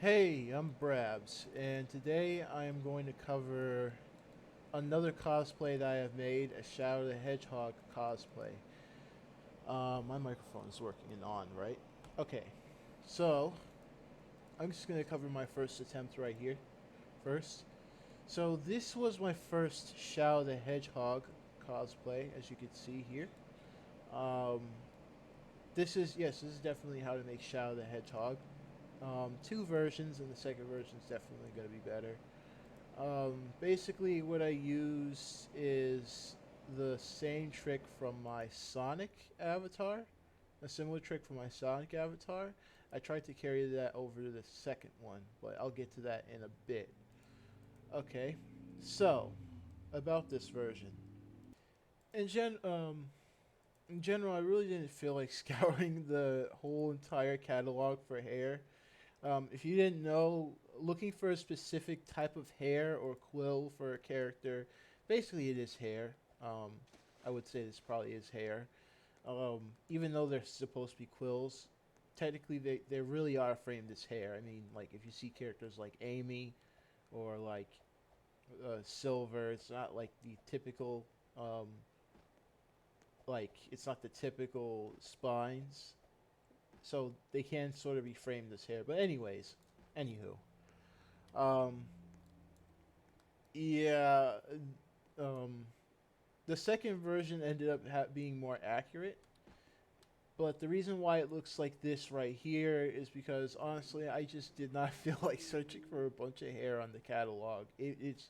Hey, I'm Brabs, and today I am going to cover another cosplay that I have made, a Shadow the Hedgehog cosplay. My microphone is working and on, right? Okay, so I'm just going to cover my first attempt right here first. So this was my first Shadow the Hedgehog cosplay, as you can see here. Um, this is definitely how to make Shadow the Hedgehog. Two versions, and the second version is definitely going to be better. Basically, what I use is the same trick from my Sonic avatar, a similar trick from my Sonic avatar. I tried to carry that over to the second one, but I'll get to that in a bit. Okay, so about this version. In gen, um, in general, I really didn't feel like scouring the whole entire catalog for hair. If you didn't know, looking for a specific type of hair or quill for a character, basically it is hair. Um, I would say this probably is hair. Even though they're supposed to be quills, technically they really are framed as hair. I mean, like if you see characters like Amy or like Silver, it's not like the typical, it's not the typical spines. So they can sort of be framed as hair. But anyways, anywho. Um, yeah, um, the second version ended up being more accurate, but the reason why it looks like this right here is because honestly, I just did not feel like searching for a bunch of hair on the catalog. It's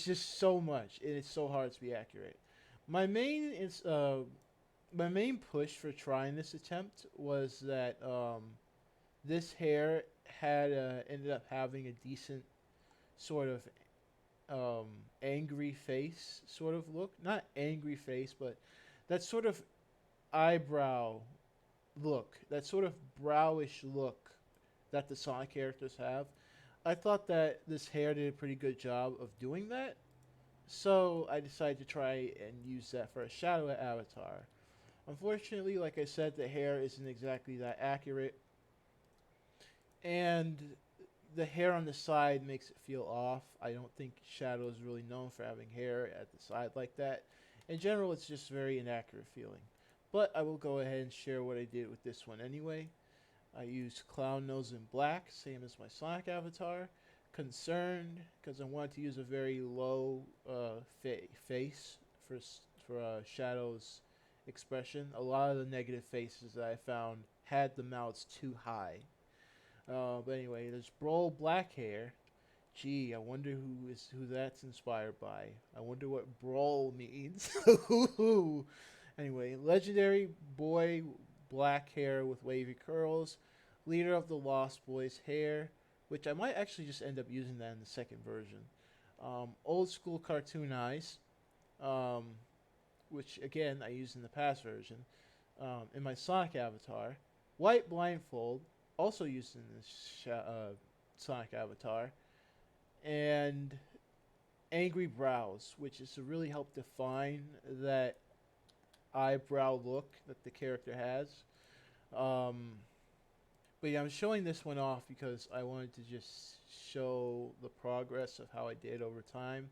just so much, and it's so hard to be accurate. My main is my main push for trying this attempt was that this hair had ended up having a decent sort of um, angry face sort of look. Not angry face, but that sort of eyebrow look, that sort of browish look that the Sonic characters have. I thought that this hair did a pretty good job of doing that, so I decided to try and use that for a Shadow avatar. Unfortunately, like I said, the hair isn't exactly that accurate, and the hair on the side makes it feel off. I don't think Shadow is really known for having hair at the side like that. In general, it's just very inaccurate feeling. But I will go ahead and share what I did with this one anyway. I used Clown Nose in black, same as my Sonic avatar. Concerned, because I wanted to use a very low face for Shadow's expression. A lot of the negative faces that I found had the mouths too high. But anyway, there's Brawl Black Hair. Gee, I wonder who that's inspired by. I wonder what Brawl means. Anyway, legendary boy, black hair with wavy curls, leader of the Lost Boys hair, which I might actually just end up using that in the second version. Old school cartoon eyes, um, which again I used in the past version. In my Sonic avatar, white blindfold, also used in the Sonic avatar, and angry brows, which is to really help define that eyebrow look that the character has. Um, but yeah, I'm showing this one off because I wanted to just show the progress of how I did over time.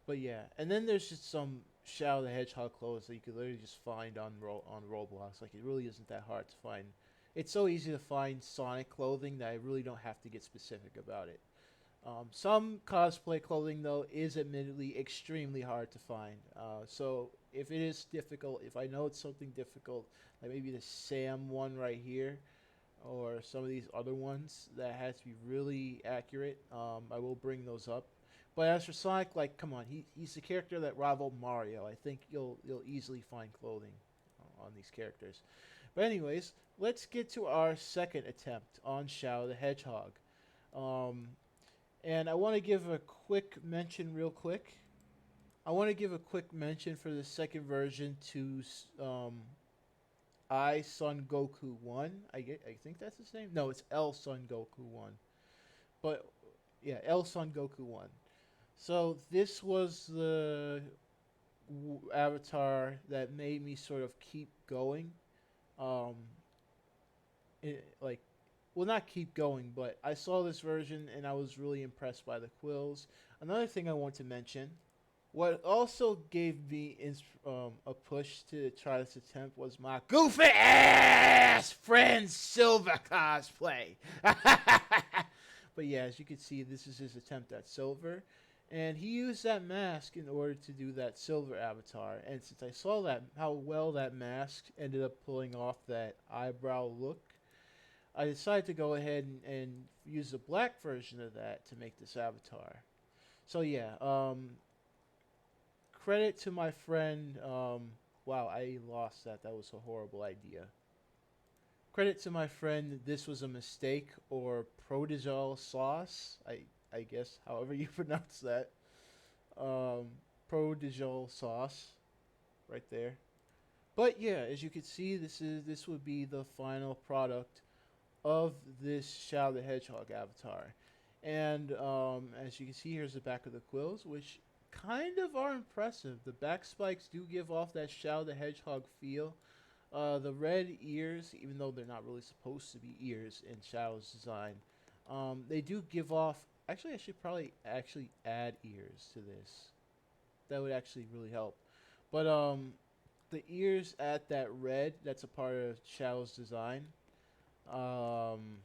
But yeah, and then there's just some Shadow the Hedgehog clothes that you could literally just find on Roblox. Like it really isn't that hard to find. It's so easy to find Sonic clothing that I really don't have to get specific about it. Some cosplay clothing, though, is admittedly extremely hard to find. So if it is difficult, if I know it's something difficult, like maybe the Sam one right here, or some of these other ones that has to be really accurate, I will bring those up. But as for Sonic, like, come on, he's the character that rivaled Mario. I think you'll easily find clothing on these characters. But anyways, let's get to our second attempt on Shadow the Hedgehog. Um, and I want to give a quick mention, real quick. I want to give a quick mention for the second version to I Son Goku One. I think that's his name. No, it's L Son Goku One. But yeah, L Son Goku One. So this was the avatar that made me sort of keep going. Um, like well, not keep going, but I saw this version and I was really impressed by the quills. Another thing I want to mention, what also gave me a push to try this attempt was my goofy ass friend Silver cosplay. But yeah, as you can see, this is his attempt at Silver. And he used that mask in order to do that Silver avatar. And since I saw that how well that mask ended up pulling off that eyebrow look, I decided to go ahead and use the black version of that to make this avatar. So yeah, credit to my friend. Wow, I lost that. That was a horrible idea. Credit to my friend. This was a mistake, or Prodigel sauce. I guess however you pronounce that. Um, Prodigel sauce, right there. But yeah, as you can see, this would be the final product of this Shadow the Hedgehog avatar. And as you can see, here's the back of the quills, which kind of are impressive. The back spikes do give off that Shadow the Hedgehog feel. The red ears, even though they're not really supposed to be ears in Shadow's design, they do give off. Actually, I should probably actually add ears to this. That would actually really help. But the ears add that red. That's a part of Shadow's design. Um,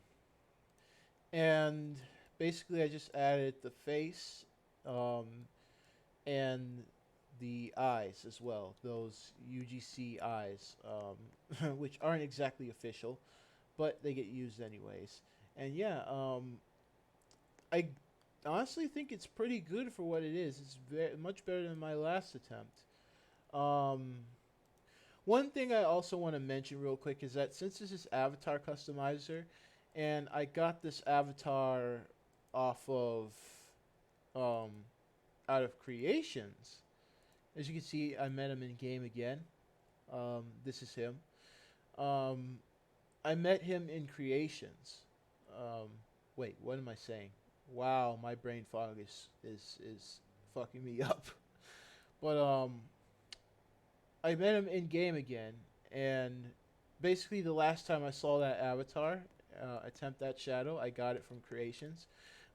and basically, I just added the face, um, and the eyes as well. Those UGC eyes, which aren't exactly official, but they get used anyways. And yeah, I honestly think it's pretty good for what it is. It's much better than my last attempt. Um, One thing I also want to mention real quick is that since this is avatar customizer, and I got this avatar off of um, out of creations. As you can see, I met him in game again. This is him. Um, I met him in creations. Um, wait, what am I saying? Wow, my brain fog is fucking me up. But I met him in game again, and basically the last time I saw that avatar attempt that shadow, I got it from creations.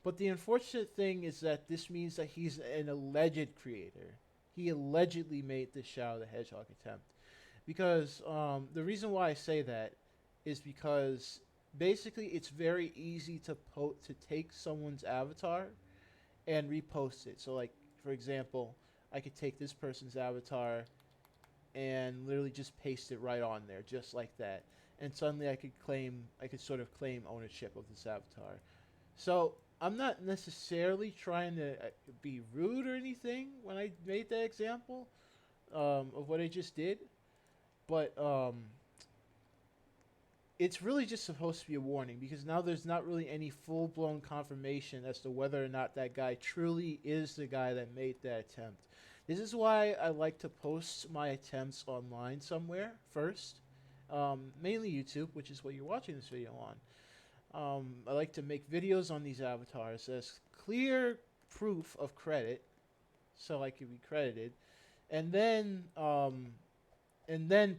But the unfortunate thing is that this means that he's an alleged creator. He allegedly made this Shadow the Hedgehog attempt. Because the reason why I say that is because basically it's very easy to take someone's avatar and repost it. So like for example, I could take this person's avatar and literally just paste it right on there, just like that. And suddenly I could sort of claim ownership of this avatar. So I'm not necessarily trying to be rude or anything when I made that example of what I just did, but it's really just supposed to be a warning because now there's not really any full blown confirmation as to whether or not that guy truly is the guy that made that attempt. This is why I like to post my attempts online somewhere first, mainly YouTube, which is what you're watching this video on. I like to make videos on these avatars as clear proof of credit, so I can be credited, and then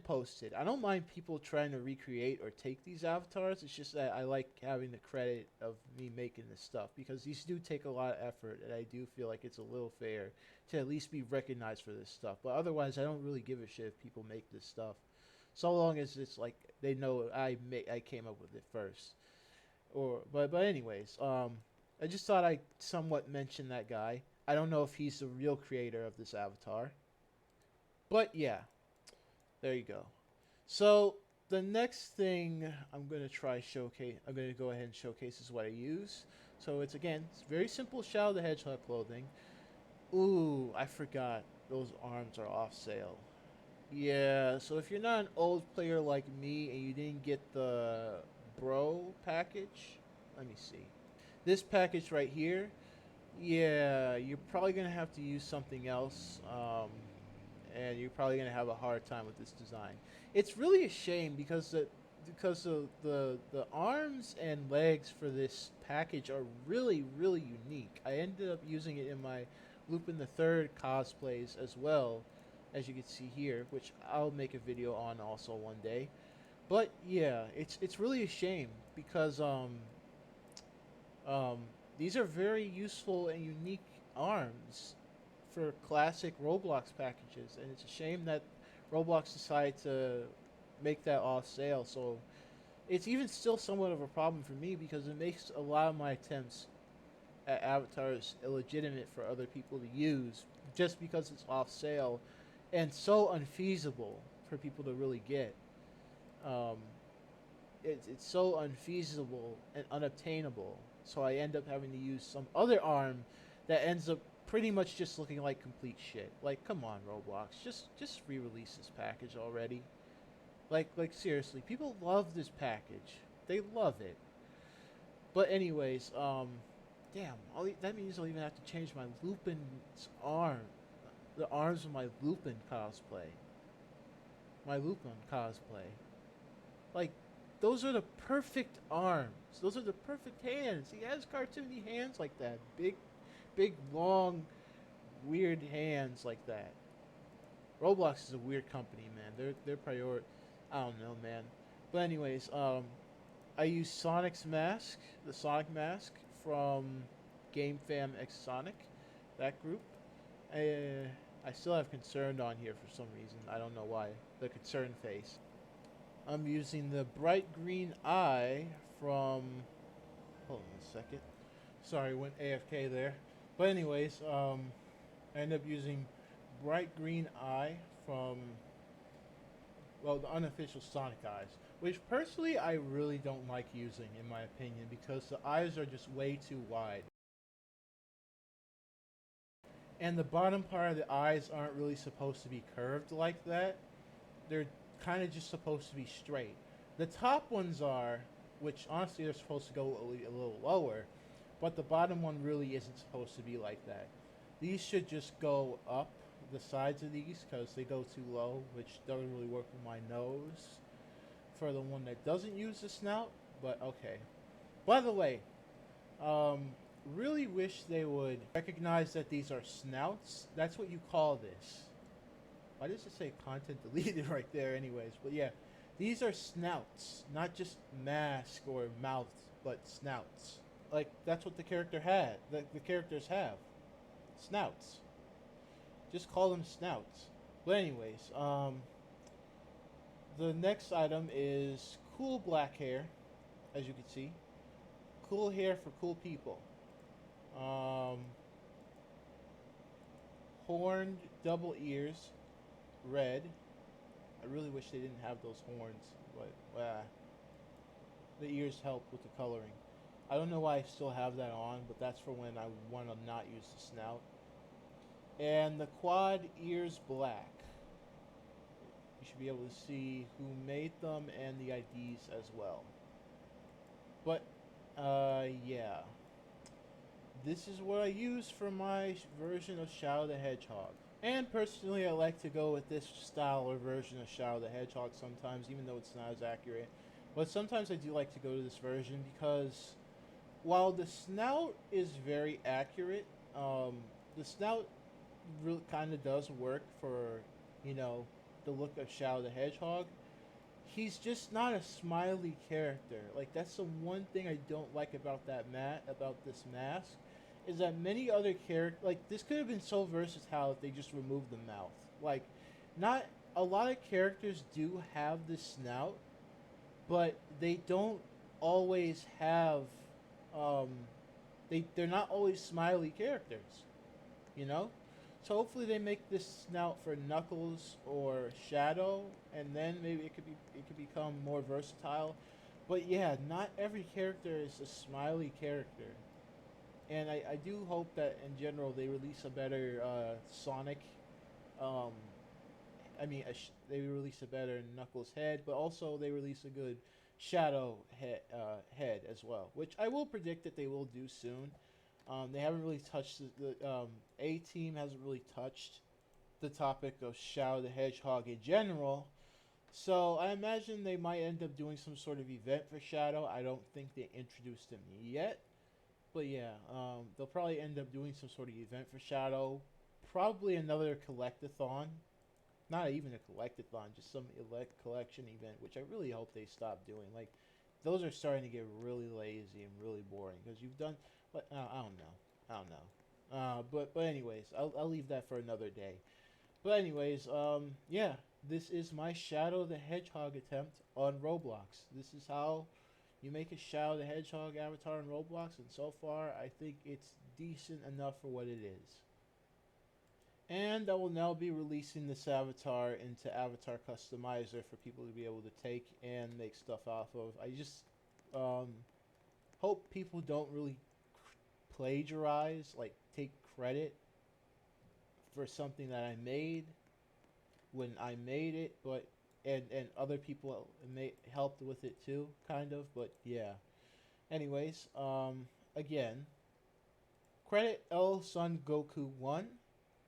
post it. I don't mind people trying to recreate or take these avatars. It's just that I like having the credit of me making this stuff because these do take a lot of effort, and I do feel like it's a little fair to at least be recognized for this stuff. But otherwise, I don't really give a shit if people make this stuff, so long as it's like they know I came up with it first. But anyways, I just thought I somewhat mention that guy. I don't know if he's the real creator of this avatar, but yeah, there you go. So the next thing I'm gonna go ahead and showcase is what I use. So it's very simple Shadow the Hedgehog clothing. Ooh, I forgot those arms are off sale. Yeah, so if you're not an old player like me and you didn't get the Bro package, let me see. This package right here, yeah, you're probably gonna have to use something else. And you're probably going to have a hard time with this design. It's really a shame because the arms and legs for this package are really unique. I ended up using it in my Lupin the Third cosplays as well, as you can see here, which I'll make a video on also one day. But yeah, it's really a shame because um, these are very useful and unique arms for classic Roblox packages, and it's a shame that Roblox decided to make that off sale. So it's even still somewhat of a problem for me because it makes a lot of my attempts at avatars illegitimate for other people to use just because it's off sale and so unfeasible for people to really get. Um, it's so unfeasible and unobtainable. So I end up having to use some other arm that ends up pretty much just looking like complete shit. Like, come on, Roblox, just re-release this package already. Like seriously, people love this package. They love it. But anyways, damn, that means I'll even have to change my Lupin's arm, the arms of my Lupin cosplay, my Lupin cosplay. Like, those are the perfect arms. Those are the perfect hands. He has cartoony hands like that. Big, long, weird hands like that. Roblox is a weird company, man. Their priority, I don't know, man. But anyways, I use Sonic's mask, the Sonic mask from Game Fam X Sonic, that group. I still have concerned on here for some reason. I don't know why. The concern face. I'm using the bright green eye from. Hold on a second. Sorry, went AFK there. But anyways, I end up using bright green eye from, well, the unofficial Sonic eyes, which personally I really don't like using, in my opinion, because the eyes are just way too wide. And the bottom part of the eyes aren't really supposed to be curved like that. They're kind of just supposed to be straight. The top ones are, which honestly they're supposed to go a little lower, but the bottom one really isn't supposed to be like that. These should just go up the sides of these because they go too low, which doesn't really work with my nose for the one that doesn't use the snout, but okay. By the way, um, really wish they would recognize that these are snouts. That's what you call this. Why does it say content deleted right there, anyways? But yeah, these are snouts, not just mask or mouth, but snouts. Like that's what the character had. The characters have snouts. Just call them snouts. But anyways, the next item is cool black hair, as you can see. Cool hair for cool people. Um, Horned double ears, red. I really wish they didn't have those horns, but the ears help with the coloring. I don't know why I still have that on, but that's for when I want to not use the snout. And the quad ears black. You should be able to see who made them and the IDs as well. But, yeah. This is what I use for my version of Shadow the Hedgehog. And personally, I like to go with this style or version of Shadow the Hedgehog sometimes, even though it's not as accurate. But sometimes I do like to go to this version because while the snout is very accurate, the snout really kind of does work for, you know, the look of Shadow the Hedgehog. He's just not a smiley character. Like that's the one thing I don't like about about this mask, is that many other characters, like this could have been so versatile if they just removed the mouth. Like, not a lot of characters do have this snout, but they don't always have, um, they're not always smiley characters, you know. So hopefully they make this snout for Knuckles or Shadow, and then maybe it could become more versatile. But yeah, not every character is a smiley character, and I do hope that in general they release a better Sonic. Um, they release a better Knuckles head, but also they release a good Shadow head as well, which I will predict that they will do soon. They haven't really touched A Team hasn't really touched the topic of Shadow the Hedgehog in general. So I imagine they might end up doing some sort of event for Shadow. I don't think they introduced him yet, but yeah, they'll probably end up doing some sort of event for Shadow. Probably another collectathon not even a collectathon, just some collection event, which I really hope they stop doing. Like, those are starting to get really lazy and really boring because you've done. But I don't know. I don't know. But anyways, I'll leave that for another day. But anyways, yeah, this is my Shadow the Hedgehog attempt on Roblox. This is how you make a Shadow the Hedgehog avatar on Roblox, and so far I think it's decent enough for what it is. And I will now be releasing this avatar into Avatar Customizer for people to be able to take and make stuff off of. I just um, hope people don't really plagiarize, like take credit for something that I made when I made it, but and other people helped with it too, kind of. But yeah. Anyways, again, credit L Sun Goku 1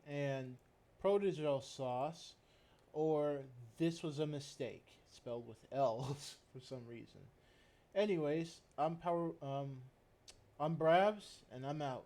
and Protogel Sauce, or this was a mistake, spelled with L's for some reason. Anyways, I'm Brabs, and I'm out.